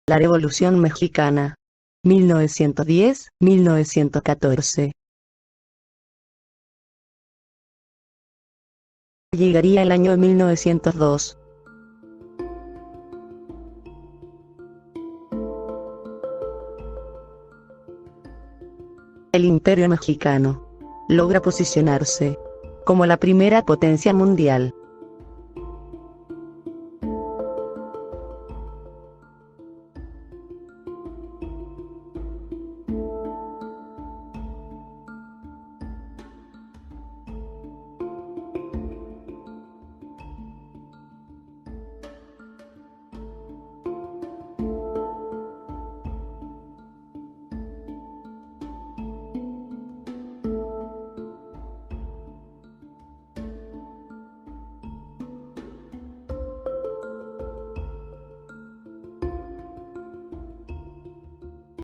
La Revolución Mexicana. 1910-1914. Llegaría el año 1902. El Imperio Mexicano logra posicionarse como la primera potencia mundial.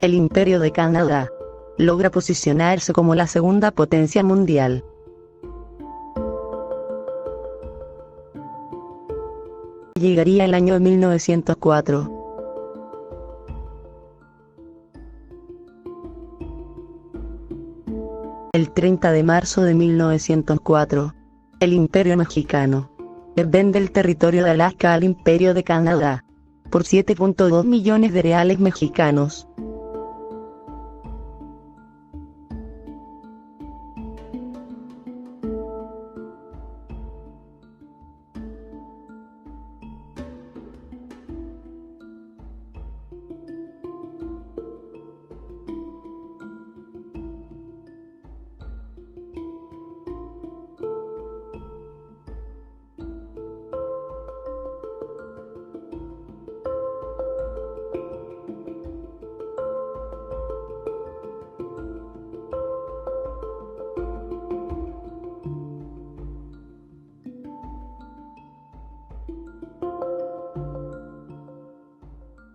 El Imperio de Canadá logra posicionarse como la segunda potencia mundial. Llegaría el año 1904. El 30 de marzo de 1904, el Imperio Mexicano vende el territorio de Alaska al Imperio de Canadá por 7.2 millones de reales mexicanos.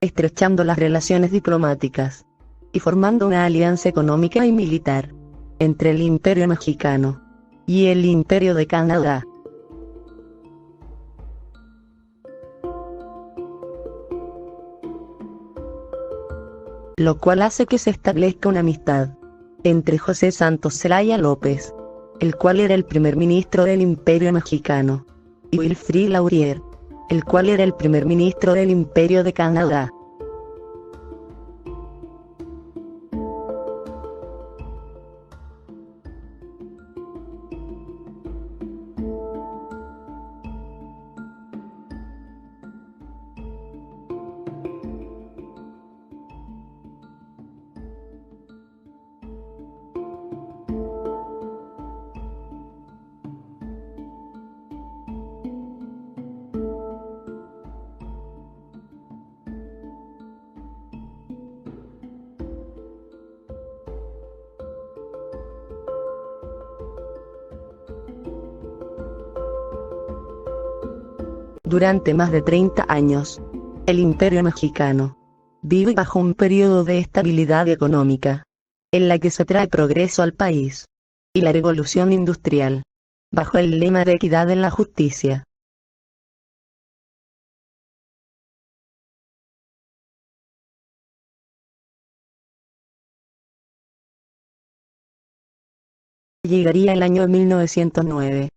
Estrechando las relaciones diplomáticas y formando una alianza económica y militar entre el Imperio Mexicano y el Imperio de Canadá. Lo cual hace que se establezca una amistad entre José Santos Zelaya López, el cual era el primer ministro del Imperio Mexicano, y Wilfrid Laurier, el cual era el primer ministro del Imperio de Canadá. Durante más de 30 años, el Imperio Mexicano vive bajo un periodo de estabilidad económica, en la que se trae progreso al país, y la revolución industrial, bajo el lema de equidad en la justicia. Llegaría el año 1909.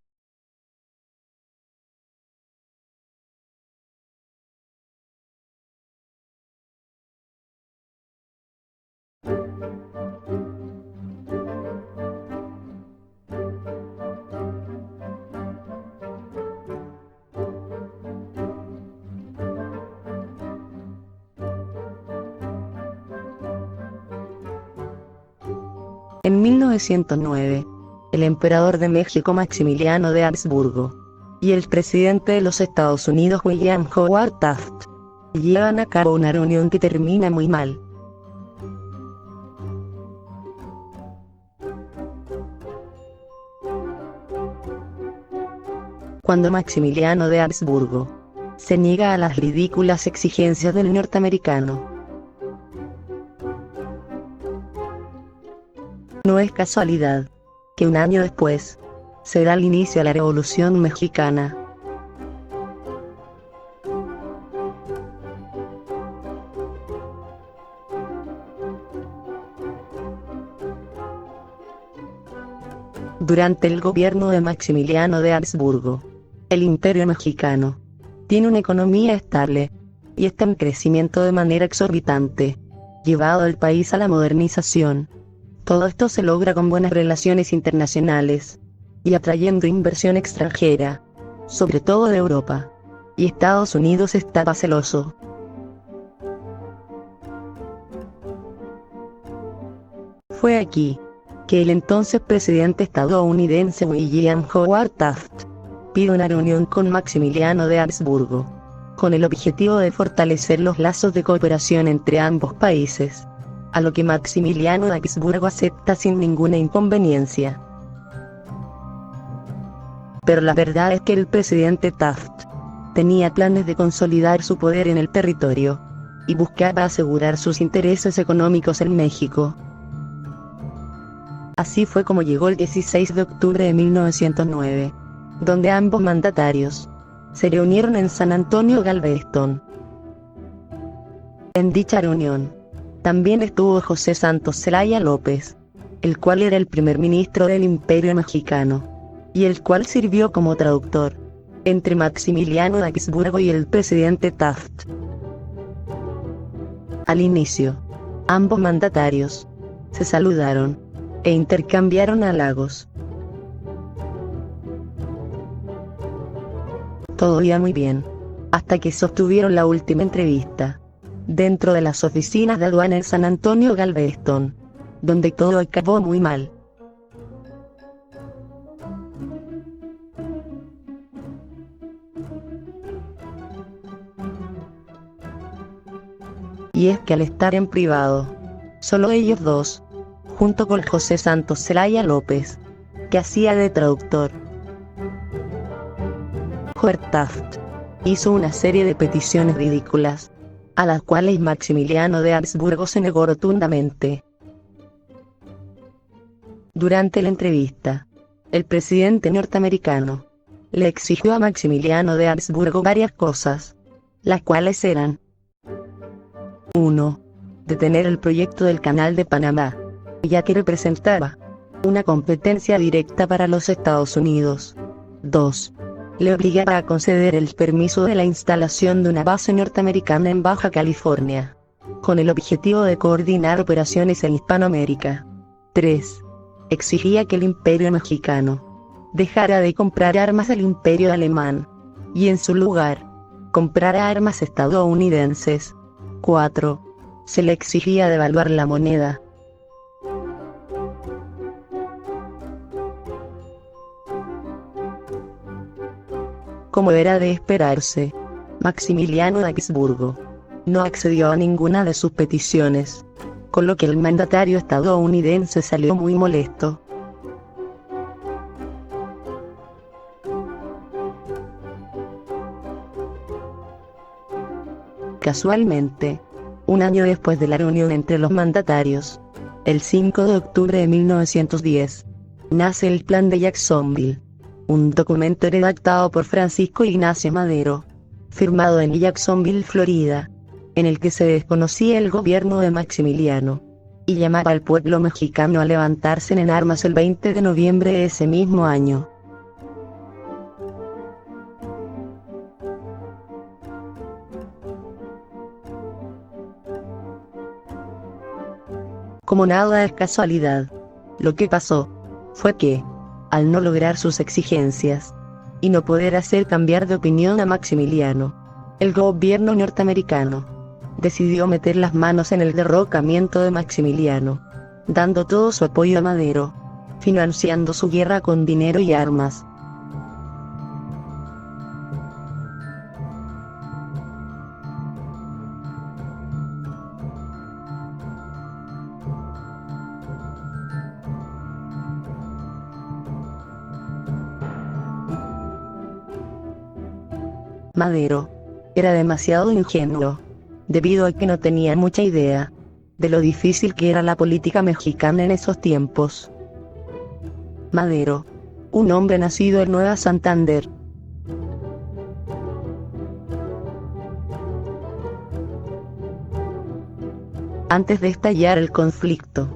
En 1909, el emperador de México Maximiliano de Habsburgo y el presidente de los Estados Unidos William Howard Taft llevan a cabo una reunión que termina muy mal. Cuando Maximiliano de Habsburgo se niega a las ridículas exigencias del norteamericano. No es casualidad que un año después se da el inicio a la Revolución Mexicana. Durante el gobierno de Maximiliano de Habsburgo, el Imperio Mexicano tiene una economía estable y está en crecimiento de manera exorbitante, llevado el país a la modernización. Todo esto se logra con buenas relaciones internacionales y atrayendo inversión extranjera, sobre todo de Europa, y Estados Unidos estaba celoso. Fue aquí que el entonces presidente estadounidense William Howard Taft pide una reunión con Maximiliano de Habsburgo, con el objetivo de fortalecer los lazos de cooperación entre ambos países, a lo que Maximiliano de Habsburgo acepta sin ninguna inconveniencia. Pero la verdad es que el presidente Taft tenía planes de consolidar su poder en el territorio y buscaba asegurar sus intereses económicos en México. Así fue como llegó el 16 de octubre de 1909, donde ambos mandatarios se reunieron en San Antonio, Galveston. En dicha reunión también estuvo José Santos Zelaya López, el cual era el primer ministro del Imperio Mexicano, y el cual sirvió como traductor entre Maximiliano de Habsburgo y el presidente Taft. Al inicio, ambos mandatarios se saludaron e intercambiaron halagos. Todo iba muy bien, hasta que sostuvieron la última entrevista, dentro de las oficinas de aduana en San Antonio, Galveston, donde todo acabó muy mal. Y es que al estar en privado, solo ellos dos, junto con José Santos Zelaya López, que hacía de traductor, Howard Taft hizo una serie de peticiones ridículas, a las cuales Maximiliano de Habsburgo se negó rotundamente. Durante la entrevista, el presidente norteamericano le exigió a Maximiliano de Habsburgo varias cosas, las cuales eran: 1. Detener el proyecto del Canal de Panamá, ya que representaba una competencia directa para los Estados Unidos. 2. Le obligaba a conceder el permiso de la instalación de una base norteamericana en Baja California, con el objetivo de coordinar operaciones en Hispanoamérica. 3. Exigía que el Imperio Mexicano dejara de comprar armas al Imperio Alemán, y en su lugar, comprara armas estadounidenses. 4. Se le exigía devaluar la moneda. Como era de esperarse, Maximiliano de Habsburgo no accedió a ninguna de sus peticiones, con lo que el mandatario estadounidense salió muy molesto. Casualmente, un año después de la reunión entre los mandatarios, el 5 de octubre de 1910, nace el Plan de Jacksonville, un documento redactado por Francisco Ignacio Madero, firmado en Jacksonville, Florida, en el que se desconocía el gobierno de Maximiliano, y llamaba al pueblo mexicano a levantarse en armas el 20 de noviembre de ese mismo año. Como nada es casualidad, lo que pasó fue que, al no lograr sus exigencias, y no poder hacer cambiar de opinión a Maximiliano, el gobierno norteamericano decidió meter las manos en el derrocamiento de Maximiliano, dando todo su apoyo a Madero, financiando su guerra con dinero y armas. Madero era demasiado ingenuo, debido a que no tenía mucha idea de lo difícil que era la política mexicana en esos tiempos. Madero, un hombre nacido en Nueva Santander, antes de estallar el conflicto,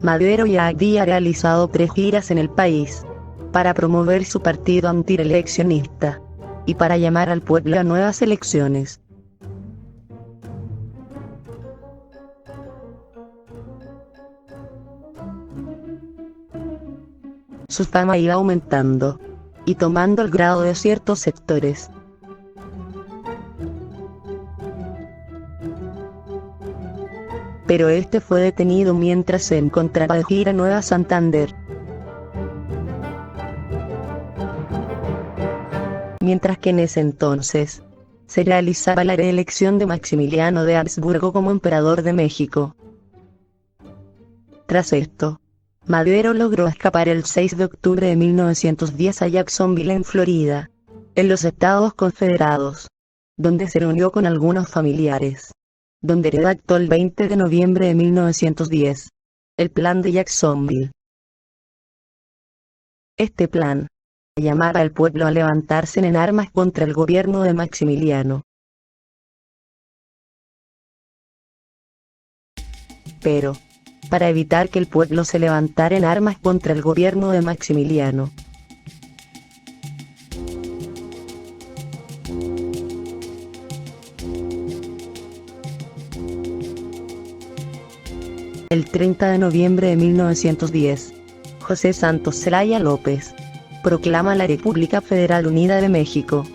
Madero ya había realizado 3 giras en el país, para promover su partido antireeleccionista, y para llamar al pueblo a nuevas elecciones. Su fama iba aumentando, y tomando el grado de ciertos sectores. Pero este fue detenido mientras se encontraba de gira en Nueva Santander. Mientras que en ese entonces, se realizaba la reelección de Maximiliano de Habsburgo como emperador de México. Tras esto, Madero logró escapar el 6 de octubre de 1910 a Jacksonville en Florida, en los Estados Confederados, donde se reunió con algunos familiares, donde redactó el 20 de noviembre de 1910, el Plan de Jacksonville. Este plan llamaba al pueblo a levantarse en armas contra el gobierno de Maximiliano. Pero, para evitar que el pueblo se levantara en armas contra el gobierno de Maximiliano, el 30 de noviembre de 1910, José Santos Zelaya López proclama la República Federal Unida de México.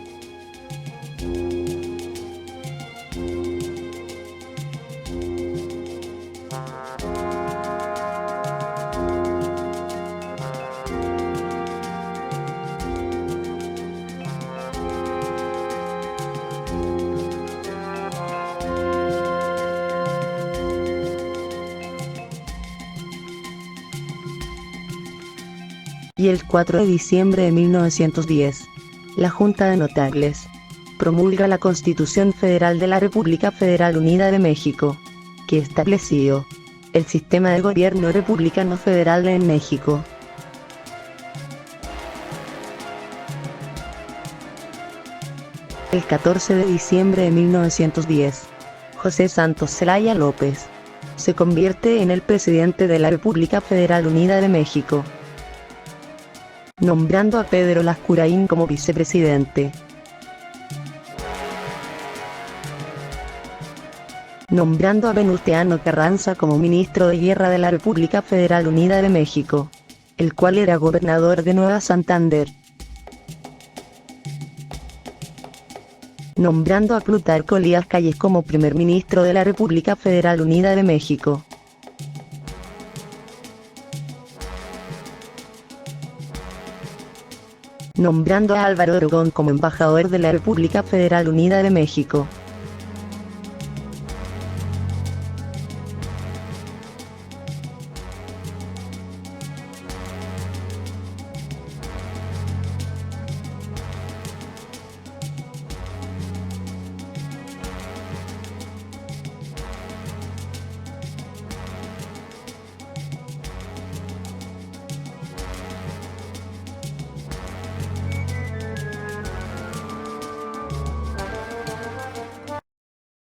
Y el 4 de diciembre de 1910, la Junta de Notables promulga la Constitución Federal de la República Federal Unida de México, que estableció el sistema de gobierno republicano federal en México. El 14 de diciembre de 1910, José Santos Zelaya López se convierte en el presidente de la República Federal Unida de México, nombrando a Pedro Lascurain como vicepresidente, nombrando a Venustiano Carranza como ministro de Guerra de la República Federal Unida de México, el cual era gobernador de Nueva Santander, nombrando a Plutarco Elías Calles como primer ministro de la República Federal Unida de México, nombrando a Álvaro Obregón como embajador de la República Federal Unida de México,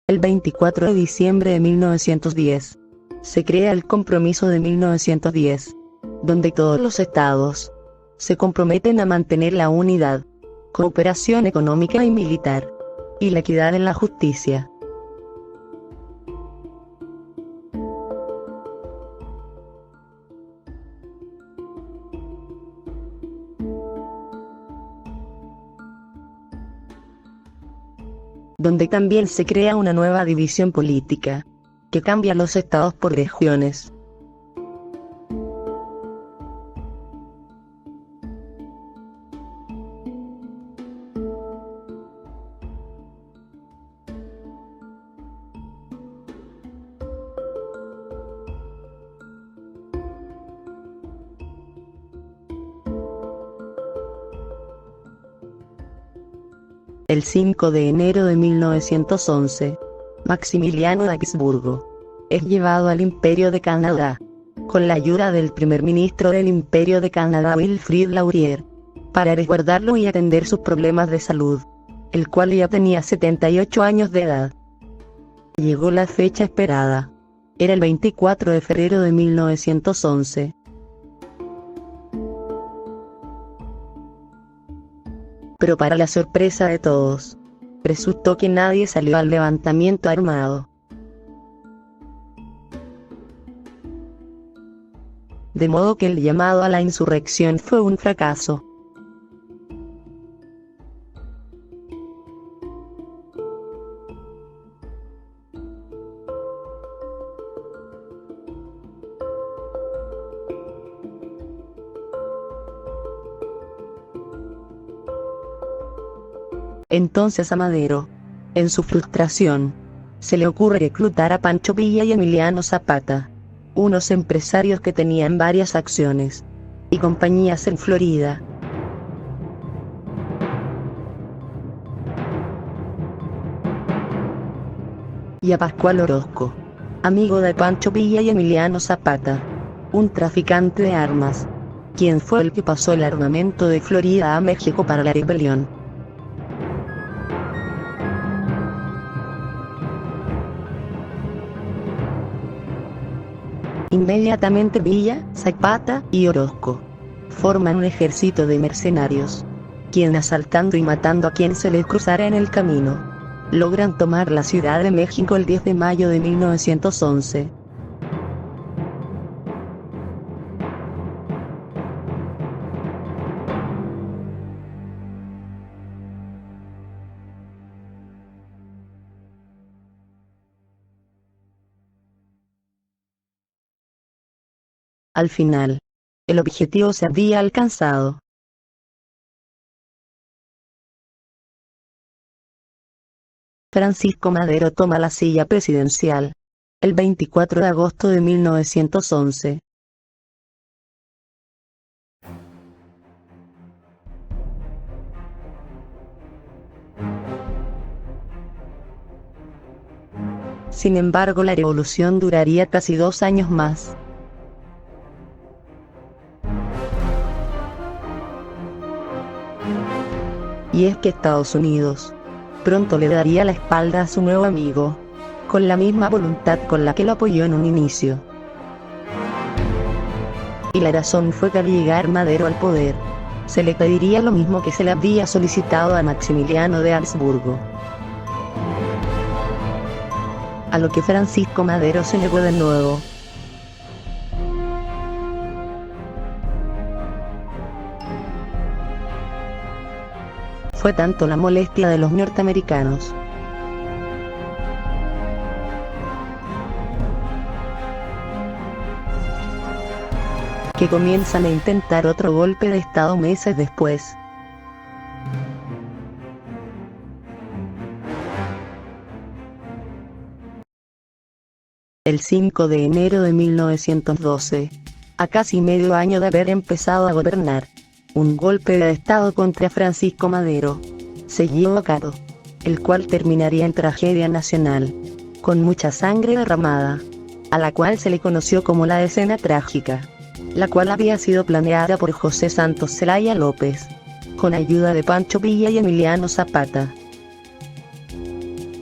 El 24 de diciembre de 1910, se crea el Compromiso de 1910, donde todos los estados se comprometen a mantener la unidad, cooperación económica y militar, y la equidad en la justicia. Donde también se crea una nueva división política, que cambia los estados por regiones. El 5 de enero de 1911, Maximiliano de Habsburgo es llevado al Imperio de Canadá, con la ayuda del primer ministro del Imperio de Canadá Wilfrid Laurier, para resguardarlo y atender sus problemas de salud, el cual ya tenía 78 años de edad. Llegó la fecha esperada. Era el 24 de febrero de 1911. Pero para la sorpresa de todos, resultó que nadie salió al levantamiento armado. De modo que el llamado a la insurrección fue un fracaso. Entonces a Madero, en su frustración, se le ocurre reclutar a Pancho Villa y Emiliano Zapata, unos empresarios que tenían varias acciones y compañías en Florida. Y a Pascual Orozco, amigo de Pancho Villa y Emiliano Zapata, un traficante de armas, quien fue el que pasó el armamento de Florida a México para la rebelión. Inmediatamente Villa, Zapata y Orozco forman un ejército de mercenarios, quien asaltando y matando a quien se les cruzara en el camino, logran tomar la Ciudad de México el 10 de mayo de 1911. Al final, el objetivo se había alcanzado. Francisco Madero toma la silla presidencial el 24 de agosto de 1911. Sin embargo, la revolución duraría casi 2 años más. Y es que Estados Unidos pronto le daría la espalda a su nuevo amigo, con la misma voluntad con la que lo apoyó en un inicio. Y la razón fue que al llegar Madero al poder, se le pediría lo mismo que se le había solicitado a Maximiliano de Habsburgo. A lo que Francisco Madero se negó de nuevo. Fue tanto la molestia de los norteamericanos que comienzan a intentar otro golpe de estado meses después. El 5 de enero de 1912, a casi medio año de haber empezado a gobernar, un golpe de estado contra Francisco Madero se llevó a cabo, el cual terminaría en tragedia nacional, con mucha sangre derramada, a la cual se le conoció como la Decena Trágica, la cual había sido planeada por José Santos Zelaya López, con ayuda de Pancho Villa y Emiliano Zapata.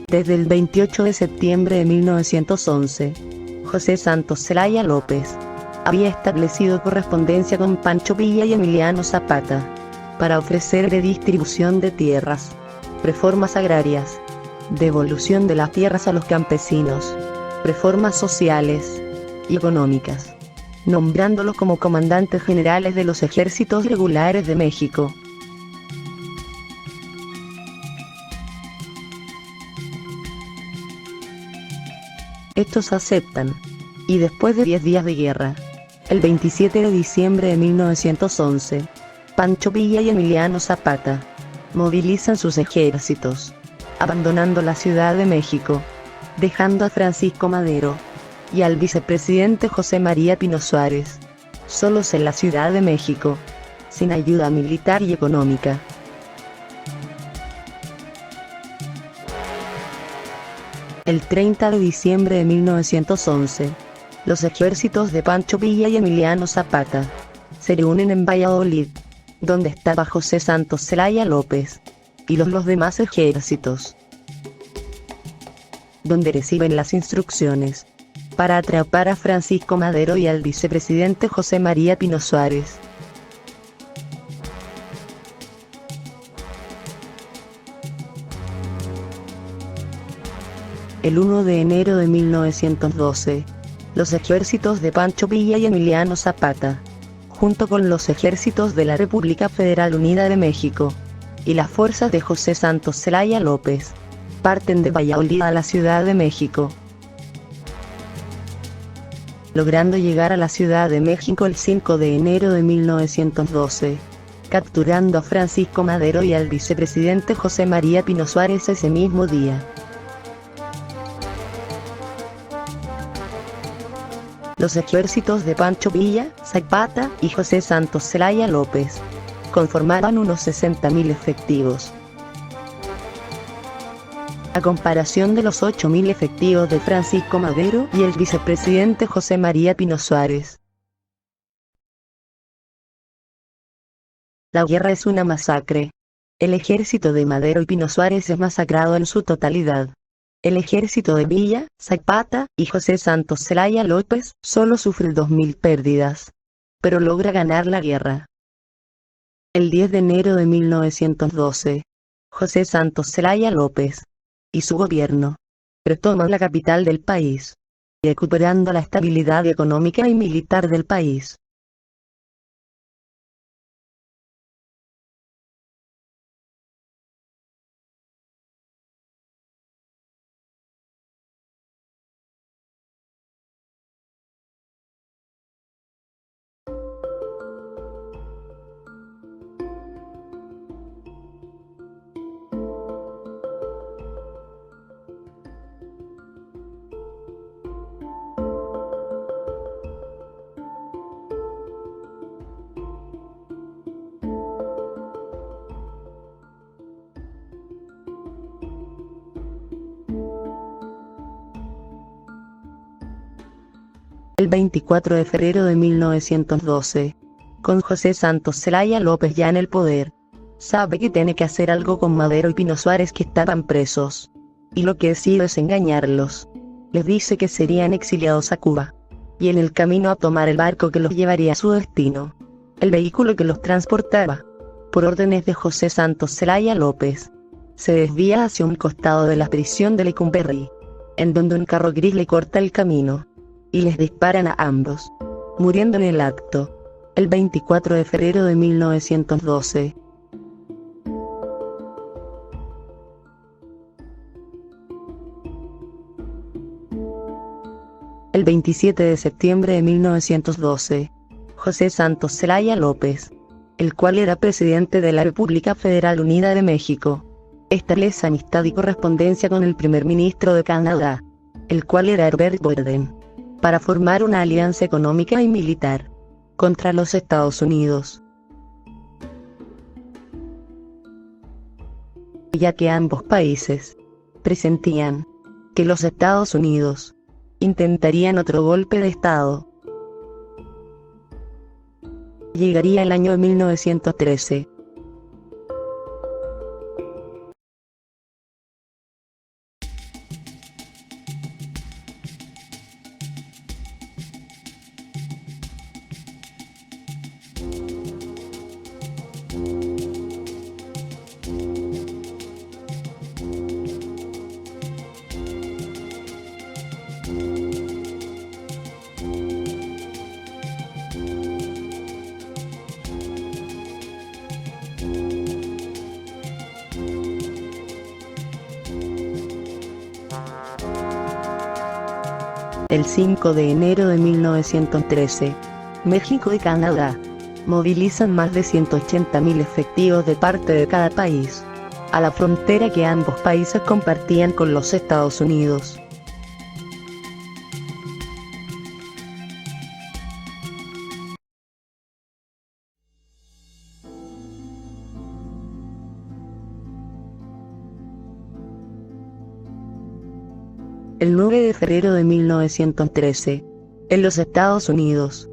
Desde el 28 de septiembre de 1911, José Santos Zelaya López había establecido correspondencia con Pancho Villa y Emiliano Zapata para ofrecer redistribución de tierras, reformas agrarias, devolución de las tierras a los campesinos, reformas sociales y económicas, nombrándolos como comandantes generales de los ejércitos regulares de México. Estos aceptan, y después de 10 días de guerra, el 27 de diciembre de 1911, Pancho Villa y Emiliano Zapata movilizan sus ejércitos, abandonando la Ciudad de México, dejando a Francisco Madero y al vicepresidente José María Pino Suárez solos en la Ciudad de México, sin ayuda militar y económica. El 30 de diciembre de 1911, los ejércitos de Pancho Villa y Emiliano Zapata se reúnen en Valladolid, donde estaba José Santos Zelaya López y los demás ejércitos, donde reciben las instrucciones para atrapar a Francisco Madero y al vicepresidente José María Pino Suárez. El 1 de enero de 1912, los ejércitos de Pancho Villa y Emiliano Zapata, junto con los ejércitos de la República Federal Unida de México, y las fuerzas de José Santos Zelaya López, parten de Valladolid a la Ciudad de México, logrando llegar a la Ciudad de México el 5 de enero de 1912, capturando a Francisco Madero y al vicepresidente José María Pino Suárez ese mismo día. Los ejércitos de Pancho Villa, Zapata y José Santos Zelaya López conformaban unos 60.000 efectivos, a comparación de los 8.000 efectivos de Francisco Madero y el vicepresidente José María Pino Suárez. La guerra es una masacre. El ejército de Madero y Pino Suárez es masacrado en su totalidad. El ejército de Villa, Zapata y José Santos Zelaya López solo sufre 2.000 pérdidas, pero logra ganar la guerra. El 10 de enero de 1912, José Santos Zelaya López y su gobierno retoman la capital del país, recuperando la estabilidad económica y militar del país. El 24 de febrero de 1912, con José Santos Zelaya López ya en el poder, sabe que tiene que hacer algo con Madero y Pino Suárez, que estaban presos, y lo que decide es engañarlos. Les dice que serían exiliados a Cuba, y en el camino a tomar el barco que los llevaría a su destino, el vehículo que los transportaba, por órdenes de José Santos Zelaya López, se desvía hacia un costado de la prisión de Lecumberri, en donde un carro gris le corta el camino, y les disparan a ambos, muriendo en el acto, el 24 de febrero de 1912. El 27 de septiembre de 1912, José Santos Zelaya López, el cual era presidente de la República Federal Unida de México, establece amistad y correspondencia con el primer ministro de Canadá, el cual era Herbert Borden, para formar una alianza económica y militar contra los Estados Unidos, ya que ambos países presentían que los Estados Unidos intentarían otro golpe de Estado. Llegaría el año 1913. El 5 de enero de 1913, México y Canadá movilizan más de 180.000 efectivos de parte de cada país, a la frontera que ambos países compartían con los Estados Unidos. El 9 de febrero de 1913, en los Estados Unidos,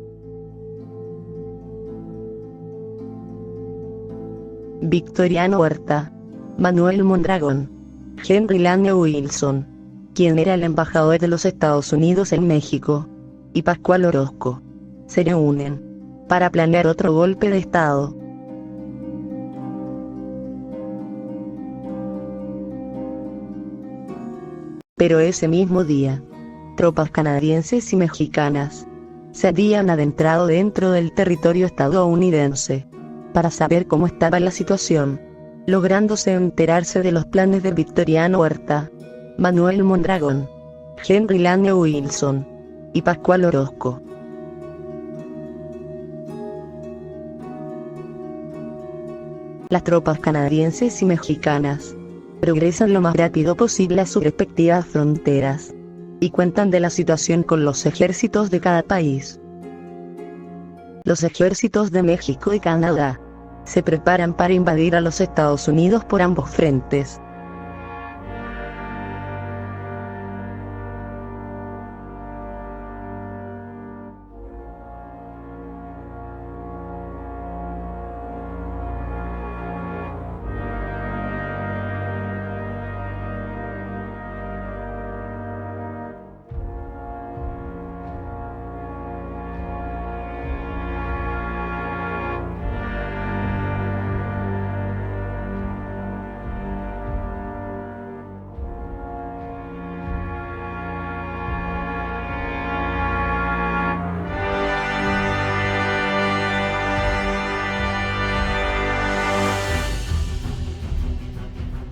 Victoriano Huerta, Manuel Mondragón, Henry Lane Wilson, quien era el embajador de los Estados Unidos en México, y Pascual Orozco, se reúnen para planear otro golpe de Estado. Pero ese mismo día, tropas canadienses y mexicanas se habían adentrado dentro del territorio estadounidense para saber cómo estaba la situación, lográndose enterarse de los planes de Victoriano Huerta, Manuel Mondragón, Henry Lane Wilson y Pascual Orozco. Las tropas canadienses y mexicanas progresan lo más rápido posible a sus respectivas fronteras y cuentan de la situación con los ejércitos de cada país. Los ejércitos de México y Canadá se preparan para invadir a los Estados Unidos por ambos frentes.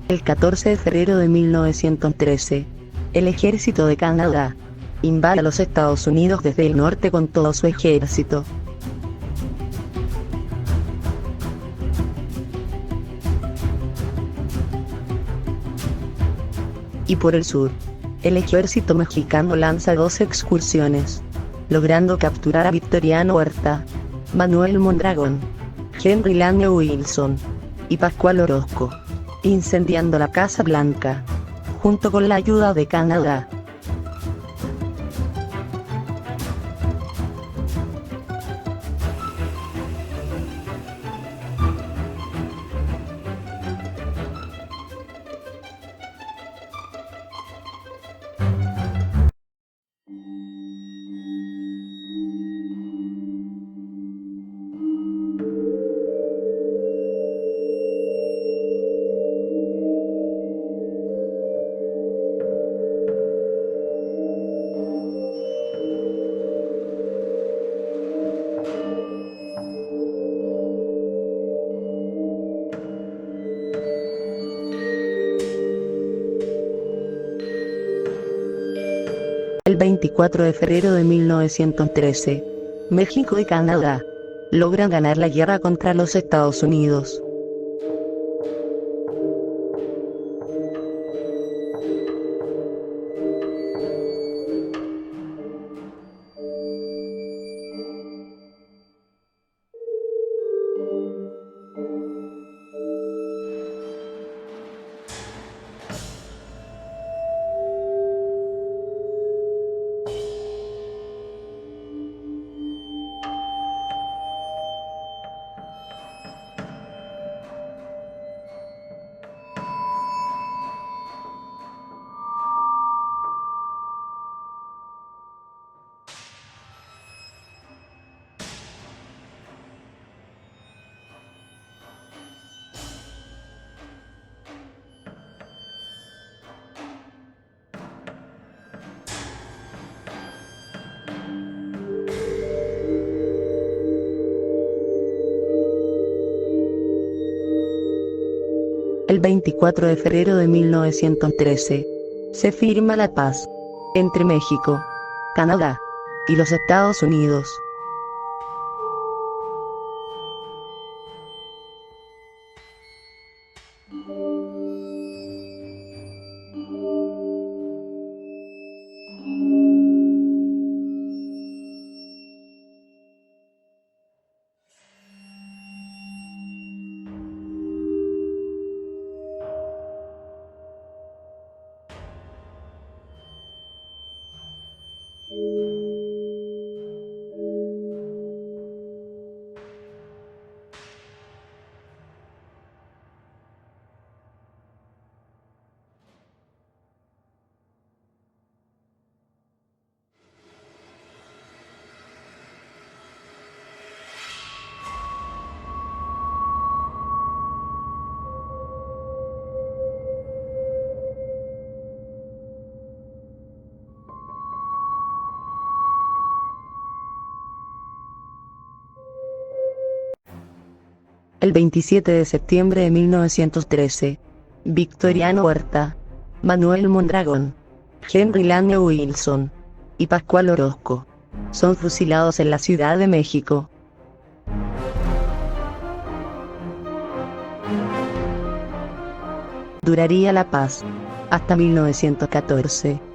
El 14 de febrero de 1913, el ejército de Canadá invade a los Estados Unidos desde el norte con todo su ejército. Y por el sur, el ejército mexicano lanza 2 excursiones, logrando capturar a Victoriano Huerta, Manuel Mondragón, Henry Lane Wilson y Pascual Orozco, incendiando la Casa Blanca, junto con la ayuda de Canadá. El 24 de febrero de 1913, México y Canadá logran ganar la guerra contra los Estados Unidos. El 24 de febrero de 1913, se firma la paz entre México, Canadá y los Estados Unidos. El 27 de septiembre de 1913, Victoriano Huerta, Manuel Mondragón, Henry Lane Wilson y Pascual Orozco son fusilados en la Ciudad de México. Duraría la paz hasta 1914.